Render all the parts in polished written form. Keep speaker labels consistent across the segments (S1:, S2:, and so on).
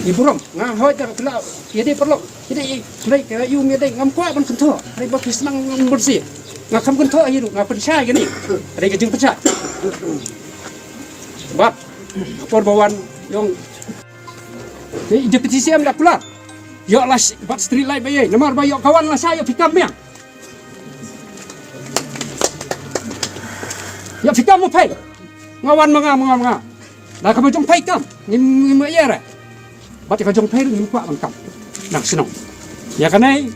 S1: iburom ngam hoi tak kena jadi perlu jadi mereka you mereka ngam kuat pun kentor mereka bapis nang bersih ngam kentor ayu ngam percaya gini mereka jeng percaya bab korban yang ni deputi CM dah keluar yo lah bat street light bayai nomor bayo kawan lah saya fikam yang ya fikam mo pai ngawan manga dah kamu jong pai kam ni ya ra bat ka jong pai ni kuat man kam nang senong ya kanai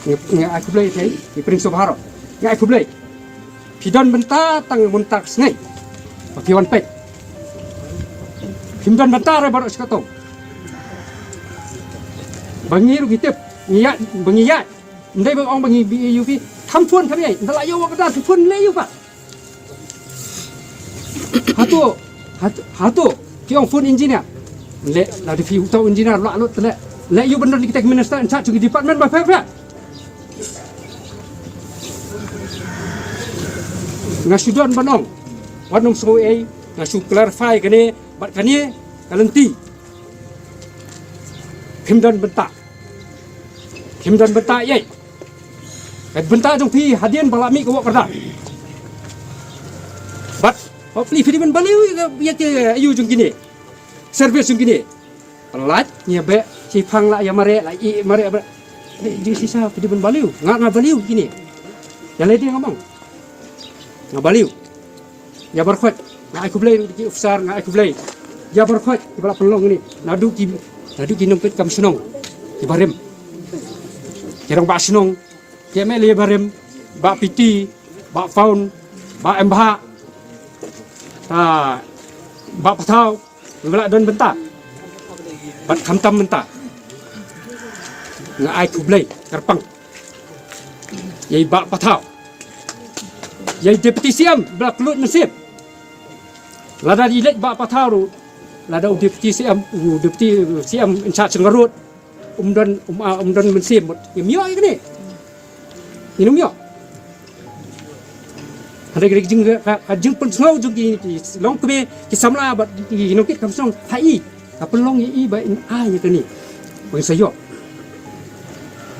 S1: ni aku beli thei ni prince of haro ni aku beli pidon benta tang muntak sngai pakiwan pai himdan benta ra baru sekatong bangi ru kitip ngiat bangiat ndai bang ong bangi BAUV tham phun kami ai ndala yo wa da phun le yu pa hatu kiong phun engineer le la di fiu tau engineer la lu tele le yu bener di kita minister in charge of department ba fa ngasudon banong wanong so ai ngasu clarify kene bat kani kalenti himdan benta ye benta jong pi hadian balami ko kerda bat hopefully fidiman baliu ya ke ayu jong gini service jong gini pelat nyebe si phang la ya mare la i mare di sisa fidiman baliu ngak baliu gini ya le dia ngomong ngak baliu ya berkhot ngak aku blay di officer ngak aku blay ya berkhot di bala pelong ni nadu ki nompet kam senong ki barem kirang ba senong ki me le barem ba piti ba faun ba embha ba patau bela don benta bat khamtam benta nga ai ku blai karpang yai ba patau yai deputy CM bela kelut nasib lada dilet ba patau ru lada deputy CM in charge ngarut umdan mensim mio ini minum mio ada jeng pun snow juga long kebe kisamla bat inokit kamsong thai kapelong i ba in a ya kani bang sayo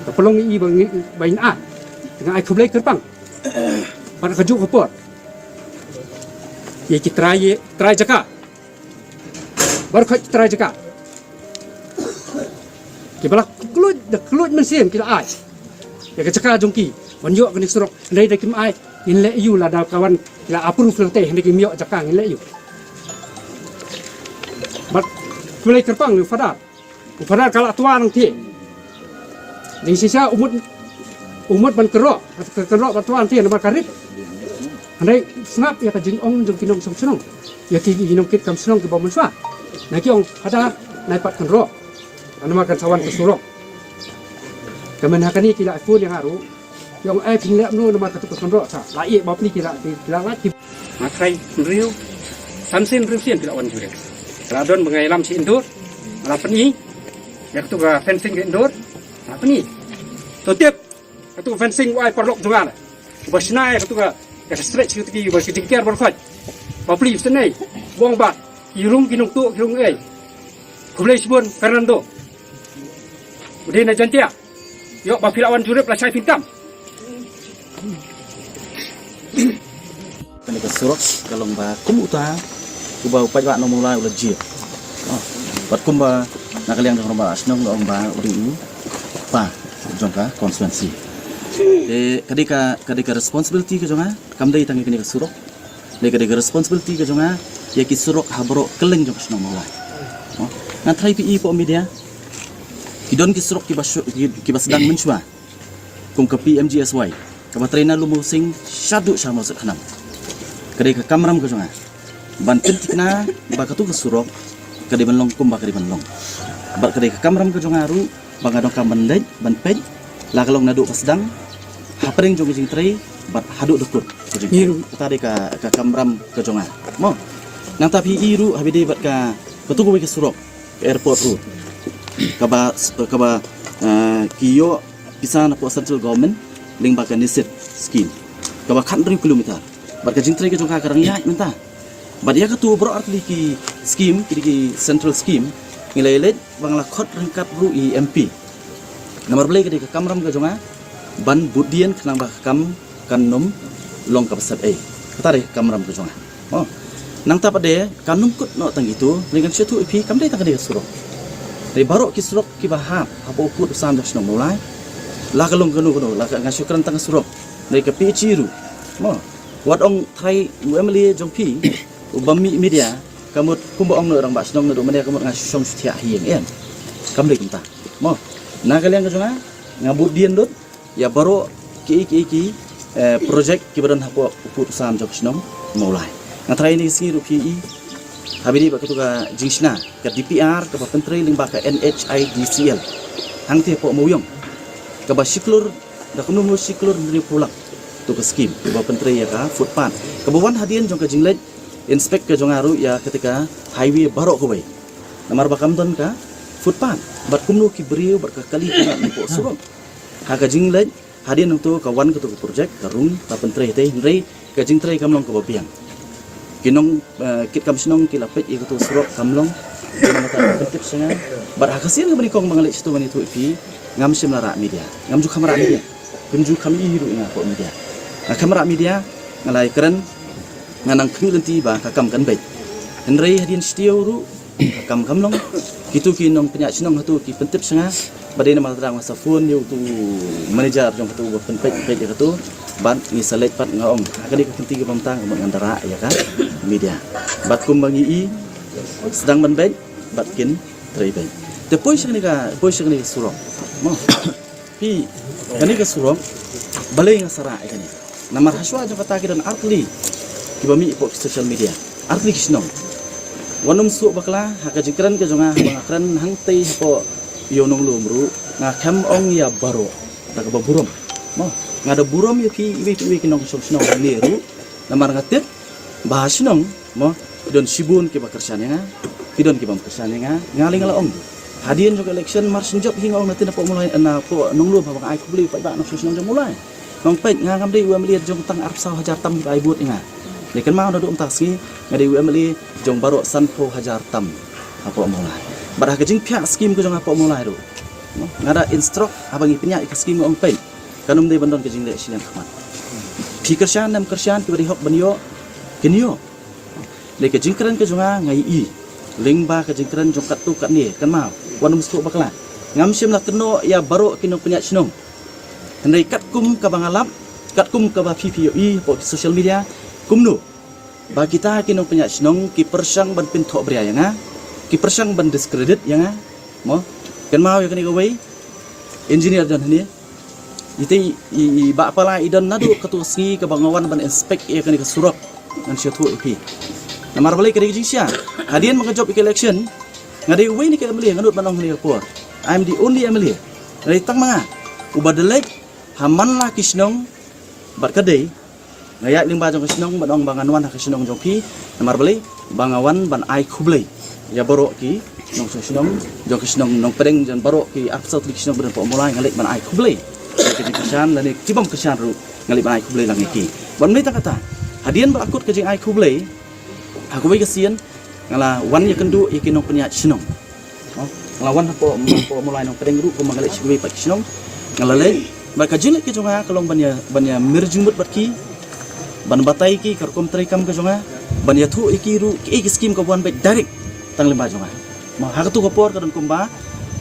S1: kapelong i ba in a dengan ai kublai kerpang pada kajuk kopor ye kitrai jaka baru try jaka kibala kelut mensim kila ai ya jaka jongki wanyo kani surok ndai dak kim ai in le yu la da kawan la approve lang teh ndai kim yo jaka in le yu bat kulai kerpang ni fadar kala tua nang ti ning sisa umut ban kerok batuan ti na karip andai snap ya ka jing ong jong kinong som senong ya ki ginom kit kam senong ke bawon swa na ki ong ada naipat kan ro anu makan sawan ke surok kemen hakani kila pun yang haru yang pinglek nu nama ketuk kan ro sa lai bab ni kila lati makrai riu samsin riu sien kila wan jure radon mengailam si indur alapan ni ya ketuk fencing ke indur apa ni totip ketuk fencing wai perlok juga lah basna ya ketuk ka stretch ketuk bas dikir berfat papli senai buang bat irung kinung tu irung kublai sibun Fernando udah na jantia yo bafilawan jurep lah saya pintam
S2: kan ke surok kalau ba kum uta kuba upai ba nomor la ulajir bat kumba nakaliang dong ba asnong dong ba uri pa jongka konstituensi kadika responsibility ke jonga kamdai tangi kini ke surok kadika responsibility ke jonga ya ki surok habro keleng jong asnong mala ngan trai pi po media idon ki surok ki basdang menchwa kum ke PMGSY kama trainer lumusing syadu syamo sekhanam kadika kamram ke jonga ban pentikna bakatu ke surok kadi banlong kum bakari banlong bat kadi kamram ke jongaru bangadong kam bandai ban pej la kalong nadu pasdang hapring jong jing trai bat hadu dokut iru tadi ka kamram ke jonga mo nang tapi iru habide bat ka betu ke surok ke airport road kaba kiyo pisan po central government ling bakan nisit scheme kaba 100 kilometer bat ka jing trai ke jonga karang ya menta But ya ketu bro arti ki scheme ki central scheme ngilai bangla khot rangkap ru i MP. Nomor beli ke kamram ke jonga ban budian kenang ba kam kanum long kapsat katare kamram ke jonga. Oh. Nang ta pade kanum kut no tang itu dengan setu ipi kam dai tang de surok. Dei barok ki surok ki bahap apo put sam dak sno mulai. La kalong kanu la ngasukran tang surok. Dei ke pi ciru. Mo. Wat ong thai UMLA jong pi ubami media kamut kumbo ong no rang ba snong no media kamut ngasong setia hieng en. Kam dai kinta. Mo. Na kalian ke jonga ngabut dien dot ya baro ki project ki badan hapo put sam jok sno mulai. Ngatrai ni si rupi habiri ba ketuga jingsna ke DPR ke pentri ling ba ke NHIDCL hang te po moyong ke ba siklur da kunu mo siklur ni pulang tu ke skim ke ba pentri ya ka footpan ke bawan hadian jong ke jinglet inspect ke jong aru ya ketika highway barok ko bai namar ba kamton ka footpan bat kumnu ki beriu bar ka kali ka ni po surong ha ka jinglet hadian tu ka wan ke tu project ka rung ba pentri te rei ke jingtrai kamlong ke ba biang kinong kit kam sinong kilapet ikutu surok kamlong kinong mata ketip senga bar hakasin ke menikong mangalik situ manitu ipi ngam sim lara media ngam ju kamera media kunju kami hiru inga ko media kamera media ngalai keren nganang kengilenti ba kakam kan baik henry hadin studio ru kakam kamlong kitu kinong penyak sinong hatu ki pentip senga badai nama terang masa phone yu tu manager jong hatu penpek pek hatu ban ni select pat ngaom akadi ke kenti ke pamtang ngandara ya kan media bat kumbangi sedang menbek bat kin tribeng te poin ni surong mo pi kani ke surong balai ngasara ikani namar haswa jo kata kidan artli kibami ipok social media artli kisnom wanum su bakla haka jikran ke jonga bangakran hangtei hapo yonong lumru ngakam ong ya baro tak baburom mo ngada burom yuki iwi kinong sosno niru namar ngatit bahasinong mo kidon sibun ke bakersan nga kidon ke bamkersan nga ngaling laong hadian juga election marsin job hinga ong natin po mulai na po nong lu babang ay kubli pa ba no sosno jong mulai nong pet nga ngam dei UMLA jong tang arp saw hajar tam ay buat nga lekan ma do taksi ngadi UMLA jong baro sanpo hajar tam apo mulai barah kejing pihak skim ko jong apo mulai ro ngada instruct abang ipinya ik skim ong pet kanum dei bandon kejing dei silang khamat pikersan nam kersan kibari hok banyo kinyo le kejing kran ke jonga ngai i lingba kejing kran jong kat tu kat ni kan ma wanum su bakla ngam sim la keno ya baro kinong penyak sinong hendai kat kum ka bangalap kat kum ka ba PPI po social media kumnu ba kita kinong penyak sinong ki persang ban pin thok bria yanga ki persang ban discredit yanga mo kan ma ya kani gawai engineer dan ni ite i ba pala idan nadu katusi ke bangawan ban inspect ya kani ke surok ngan syatu ipi namar balik ke jingsia hadian mengejob election ngadi we ni ke MLA nganut banong ni por I'm the only MLA dari tang manga ubadelek haman la kisnong bat kadai ngaya ling ba jong kisnong banong banganwan ha kisnong jongki namar balik bangawan ban ai kublai ya borok ki nong kisnong jong kisnong nong pedeng jan borok ki afsat kisnong ben po mulai ngalek ban ai kublai kejing kesan dan kibam kesan ru ngalip ai kublai lang iki ban mei kata hadian berakut kejing ai kublai aku bagi kesian ngala wan ya kendu ikinong penyak sinong nglawan po mulai nong pedeng ru ko mangalip siwe pak sinong ngalale mereka jilek ke jonga kalong banya mirjumut batki ban batai ki karkom trikam ke jonga banya thu iki ru ki skim ka wan baik direct tang lemba jonga ma hakatu ko por kadon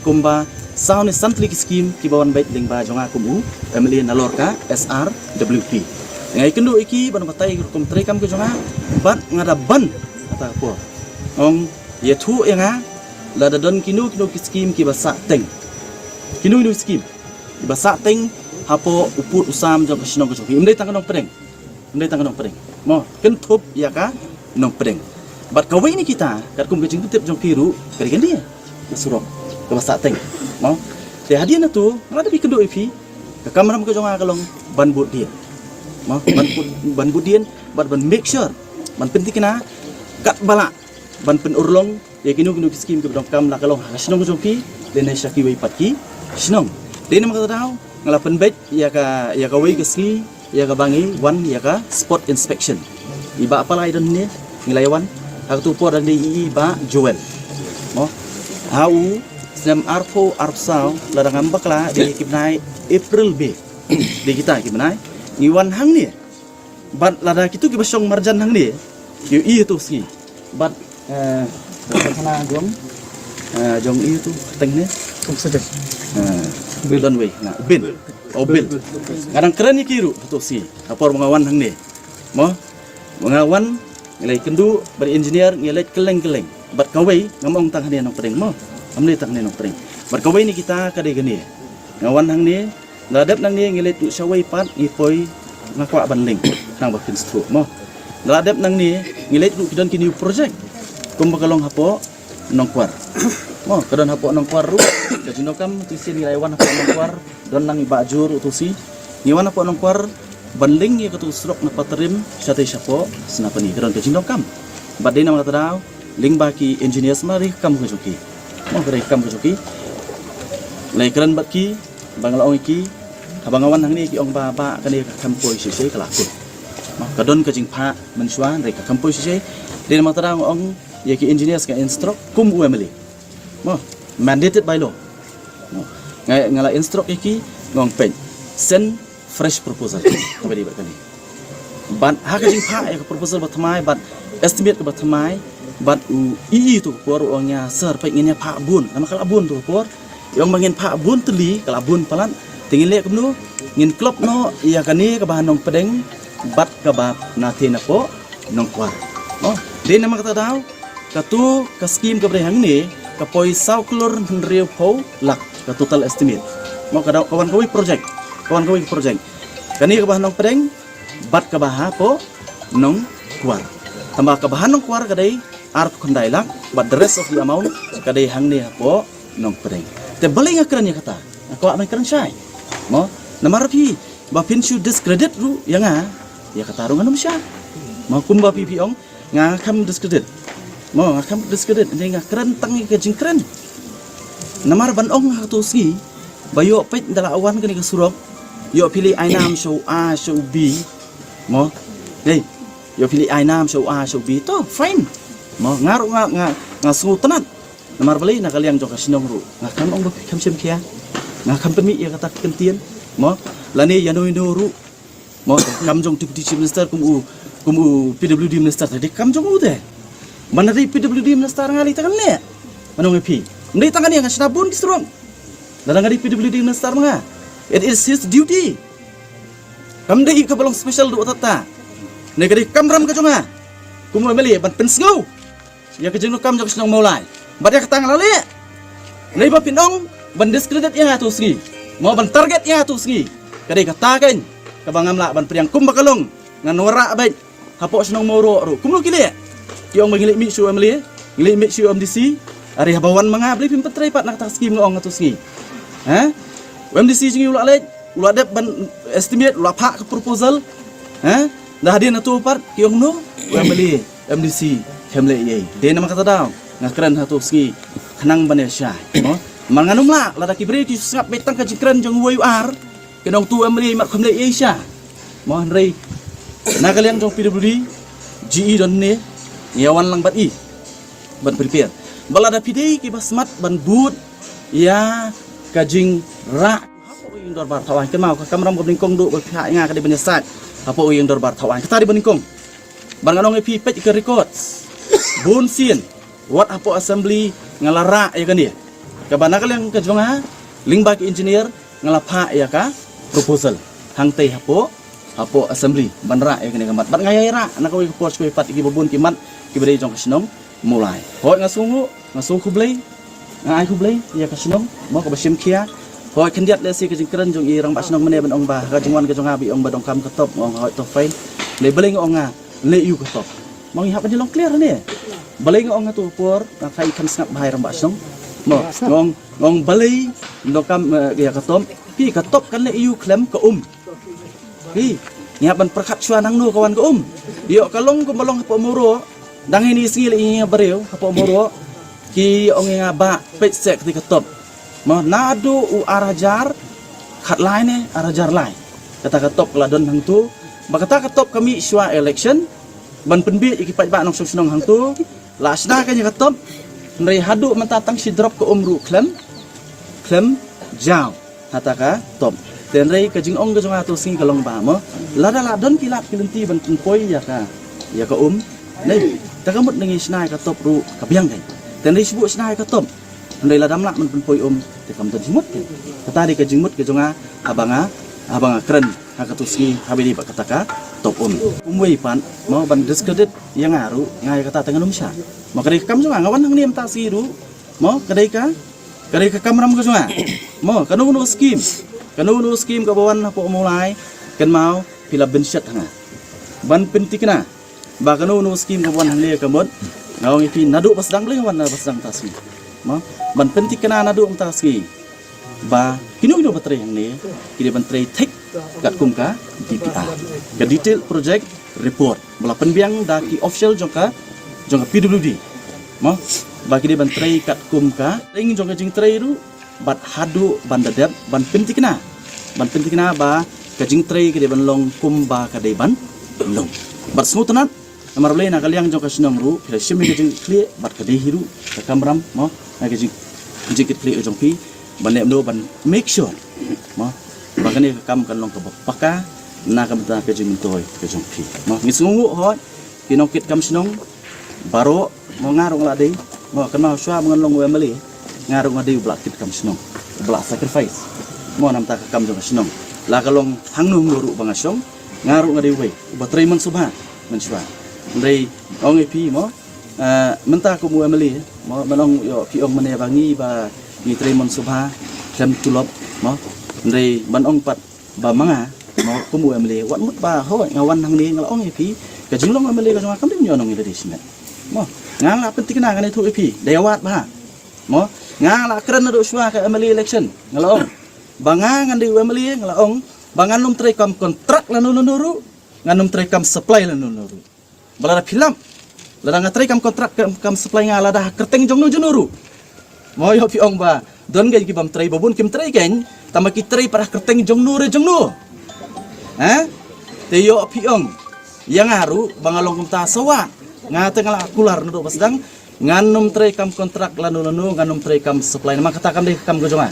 S2: kumba sound is santli skim ki bawan baik lingba jonga kumu MLA nalorka SRWP ngai kendu iki ban batai karkom trikam ke jonga bat ngada ban kata po ong ye thu nga la dadon kinu ki skim ki basa teng kinu skim ki basa teng hapo uput usam jong kasino ko soki imdai tangan nong pedeng mo ken thup ya ka nong pedeng bat kawai ni kita kat kum kecing tip jong piru kari kan dia surok ke basa teng mo te hadian tu ngada bi kendo ifi ka kamram ko jong kalong ban bud dia mo ban bud dien bat ban make sure ban penting kena kat bala ban pen urlong ya kinu skim ke dong kam la kalong hasino ko soki den syaki wai patki sinong den ma tau ngalapan bet ya ka wei ke ski ya ka bangi wan ya ka spot inspection iba apa lai dan ni ngilaiwan hak tu por dan di ba Joel mo hau sem arpo arpsau ladang ambakla di kibnai April B di kita kibnai ngiwan hang ni bat lada kitu kibasong marjan hang ni yu i tu si bat sana jong jong i tu teng ni
S1: Không sao được.
S2: Bilon we na bin bil kadang keren ni kiru tu si apor mengawan hang ni mo mengawan nilai kendu berengineer nilai keleng-keleng bat kawai ngamong tang hane nong pering mo amne tang hane nong pering bat kawai ni kita kadai gani ngawan hang ni ladap nang ni nilai tu sawai pat ipoi ngakwa banling nang bakin stru mo ladap nang ni nilai tu kidon kini project kumbakalong hapo nong kwar mo kadon hapo nong kwar ru kajinokam tu si nilai wan hapo nong kwar don nang ibajur tu si ngiwan hapo nong kwar banling ya ketu srok na patrim sate sapo senapa ni kadon kajinokam badai nama tadau ling baki engineers mari kam kujuki mo kare kam kujuki lai kran baki banglaong iki abangawan hang ni ki ong ba kani kampoi sisei kalakut mo kadon kajing pha mensua rei kampoi sisei dei nama tadau ong ya ki engineers ka instruct kum umeli mo mandated by law mo ngala instruct iki ngong pen send fresh proposal beri bakani ban hakajing pha ya proposal batmai ban estimate ke batmai ban ii tu por ongnya ser pe ngenya pha bun nama kala bun tu por yang mangin pha bun teli kala bun palan tingin le kemnu ngin klub no ya kani ke bahan nong pedeng bat ke bab nathina po nong kwar oh de nama kata dau katu ka scheme ke brehang ni ka poi sau klur nriu po lak ka total estimate mo kada kawan project kani ke bahan nong pedeng bat ke baha po nong kwar tambah ke bahan nong kwar kadai arp kundai lak but the rest of the amount kadai hang ni po nong pedeng te baling akran ya kata aku amai kran syai mo namarapi ba pinshu discredit ru yang ya kata rungan sya mo kumba pipi ong ngakam discredit mo ngakam discredit ni ngakran tangi ke jingkran namar ban ong tu si bayo pet dala awan kani ke surok yo pilih ainam show A show B mo dei yo pilih ainam show A show B to fine mo ngaru ngasu tenat namar beli nak kaliang jok kasinong ru ngakam ong kam sem kia ngakam pemi ya kata kentien mo lani yano ru mo kam jong deputy chief minister kumu PWD minister tadi kam jong ude mana di PWD minister ngali tangan le manong epi ndai tangan yang ngasnabun kisrong dalang ngali PWD minister manga it is his duty kam dei ka balong special du tata ne kadi kamram ka jonga kumu meli ban pensngau ya ka jeng kam jok snong maulai bat ya katang lale nei ba pinong ban discredit ya tu sgi mau ban target ya tu sgi kadi kataken ka bangam la ban priang kum bakalong ngan wara baik hapo snong moro ru kum lu kile yong mangili mi su amli ngili mi su MDC ari habawan manga beli pimpetrai pat nak tak sgi ngong tu sgi ha MDC jingi ula lek ula dep ban estimate ula pak ke proposal ha dah dia natu part kiong no ula beli MDC kemle ye de nama kata daw ngakran hatu ski khanang bane sya no manganum la lada kibre ki sngap betang ka jikran jong WUR kenong tu amri mat kemle ye sya mo rei na kaliang jong PWD GE don ne nyawan lang bat i ban prepare balada pidei ki basmat ban but ya kajing ra hapo yung dorbar tawan kan mau kamram ko bingkong du pihak nga kadi benyesat hapo yung dorbar tawan kita di bingkong banganong epi pet ke records bun sin what hapo assembly ngalara ya kan dia kabana kalian ke jonga lingbak engineer ngalapa ya ka proposal hang tei hapo assembly banra ya kan gamat ban ngayai ra anak ko report ko pat iki bubun kimat kibere jong kasinong mulai hoi ngasu kublai ngai kublai ya kasinong mo ka basim kia hoi kendiat lesi ke jingkran jong irang basnong mene ban ong ba ka jingwan ke jong abi ong badong kam ketop ong hoi to fain le beling ong nga le yu ketop mo ihap ni long clear ni beling ong tu por ka kai kan snap bahai rang basnong mo ngong balai ndo kam ya ketop pi ketop kan le yu klem ke pi ihap ban perkat chuan nang nu kawan ke yo kalong ko malong hapo muro dang ini singil inya bareu hapo muro ki ong nga ba pet sek ti ketop mo nado u arajar khat lai ne arajar lai kata ketop ladon hang tu bakata ketop kami shua election ban penbi iki pai ba nong senong hang tu la sna ka nya katop nrei hadu mentatang si drop ke umru klem jao hataka top dan rei kajing ong ke jonga tu sing kalong ba mo lada la don kilat kilenti ban poi ya ka nei takamut nengi snai ka top ru kabiang dai dan rei sibu snai ka top nrei la damla man poi te kam tan jimut kata di kajing mut ke jonga abanga keren hakatu singi habidi ba kataka top umwei pan mo ban discredit yang aru ngai kata tangan umsha mo kadai kam jonga ngawan hang niam ta siru mo kadai ka kamram ke jonga mo kanu skim ka bawan po mulai kan mau pila bensyat hanga ban pentikna ba kanu skim ka bawan hang le kamot ngawang ipi nadu pasdang le wan pasdang tasmi mo ban pentikna nadu tasmi ba kinu batre hang ne kini batre tek kat kumka DPR ke detail project report mula penbiang da ki official jongka PWD mo ba kini batre kat kumka ring jongka jing trai ru bat hadu bandadap ban pentikna ba kajing trai ke ban long kumba ka dei ban long bat smutanat namar na kaliang jongka sinong ru kira shimi kajing kli bat ka dei hiru ka kamram mo na kajing kit kli jongpi ban le ban make sure mo bagani kam kan long ka bapaka na kam ta kajing mintoy kajing pi mo ngisungu hoi kinokit kam sinong baro mo ngarong la dei mo kan mau swa mengalong wemeli ngarung adi blak kit kam sinong blak sacrifice mo nam ta kam jong sinong la kalong hangnung luru bangasong ngarung adi we batrai man subha man swa ndai ong epi mo menta ko mu emeli mo manong yo pi ong mane bangi ba ni trai man subha kam tulop mo ndai ban ong pat ba manga mo ko mu emeli wat mut ba ho ngawan hang ni ngal ong epi ka jinglong emeli ka jong kam dim yo nong ide sine mo ngala pentikna kan itu epi dewat ba mo ngala keren do swa ka emeli election ngalong bangangan di emeli ngalong banganum trai kam kontrak la nuru nganum trai kam supply la nuru balada film la ngatrai kam kontrak kam supply ngala dah kerteng jong nuru mo yo pi ong ba don ga gi bam trai babun kim trai ken tamaki trai parah kerteng jong nu te yo pi ong yang haru bangalong kum ta sawa ngate ngala kular nudu pasdang nganum trai kam kontrak lanu nganum trai kam supply nama kata kam deh kam gojonga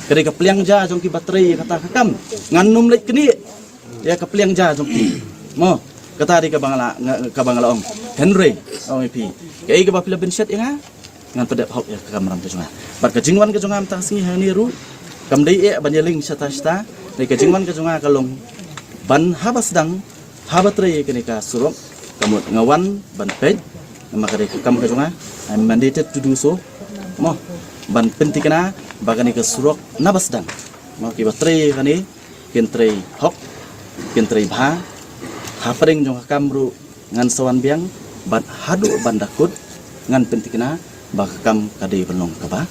S2: kede ka pliang ja jong ki baterai kata kam nganum lek keni ya ka pliang ja jong ki mo kata di ka bangala ong Henry ong pi ke ga bapila benset ya ngan pedap hok ya kam ram gojonga bar ka jingwan gojonga am ta singi hani ru kam dei e banyeling sata de ka jingwan gojonga kalong ban habasdang habaterai kene ka surop kamut ngawan ban pej maka dari kam ka jonga I'm mandated to do so mo ban pentikna bagani ke surok nabasdang mo ki batre kani kentrei hok kentrei bha hafring jong kamru ngan sawan biang ban hadu ban dakut ngan pentikna bak kam kadai benong ka ba